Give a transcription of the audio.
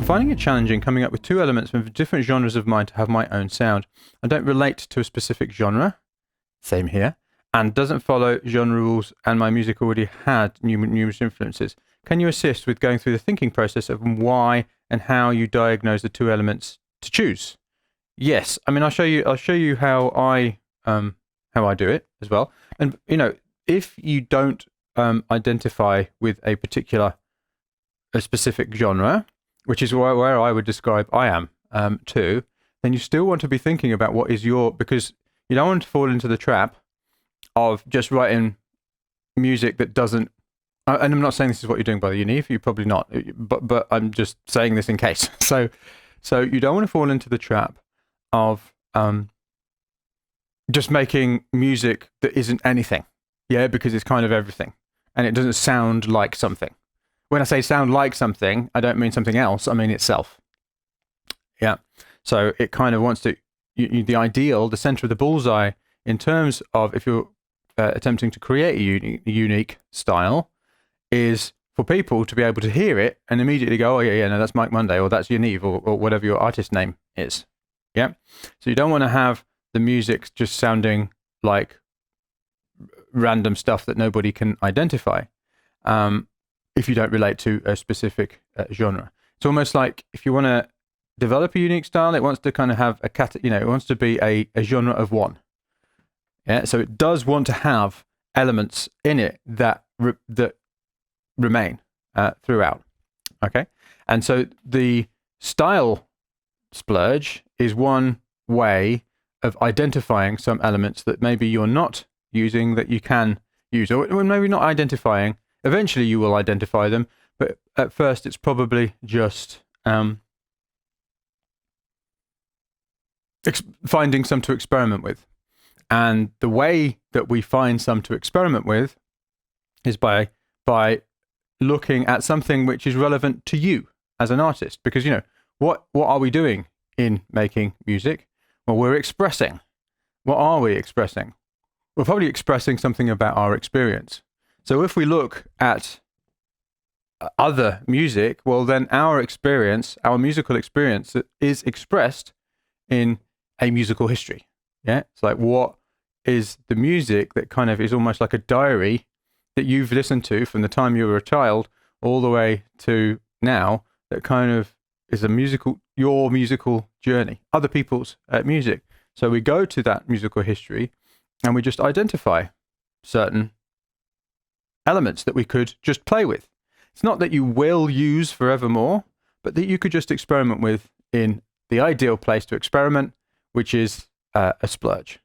finding it challenging coming up with two elements from different genres of mine to have my own sound. I don't relate to a specific genre, same here, and doesn't follow genre rules, and my music already had numerous influences. Can you assist with going through the thinking process of why and how you diagnose the two elements to choose? Yes, I mean I'll show you how I do it as well. And you know, if you don't identify with a specific genre, which is where I would describe I am too, then you still want to be thinking about what is because you don't want to fall into the trap of just writing music that doesn't. And I'm not saying this is what you're doing, Brother Univ. You're probably not, but I'm just saying this in case. So you don't want to fall into the trap of just making music that isn't anything, because it's kind of everything, and it doesn't sound like something. When I say sound like something, I don't mean something else. I mean itself. Yeah. So it kind of wants to. The ideal, the center of the bullseye, in terms of if you're attempting to create a unique style, is for people to be able to hear it and immediately go, oh yeah, no, that's Mike Monday, or that's Univ, or whatever your artist name is. Yeah. So you don't want to have the music just sounding like random stuff that nobody can identify, if you don't relate to a specific genre. It's almost like if you want to develop a unique style, it wants to kind of have it wants to be a genre of one. Yeah. So it does want to have elements in it that remain throughout. Okay. And so the style splurge is one way of identifying some elements that maybe you're not using that you can use, or maybe not identifying. Eventually you will identify them, but at first it's probably just finding some to experiment with. And the way that we find some to experiment with is by looking at something which is relevant to you as an artist. Because, what are we doing in making music? Well, we're expressing. What are we expressing? We're probably expressing something about our experience. So if we look at other music, well, then our musical experience is expressed in a musical history. Yeah. It's like, what is the music that kind of is almost like a diary that you've listened to from the time you were a child all the way to now, that kind of is your musical journey, other people's music. So we go to that musical history and we just identify certain elements that we could just play with. It's not that you will use forevermore, but that you could just experiment with in the ideal place to experiment, which is a splurge.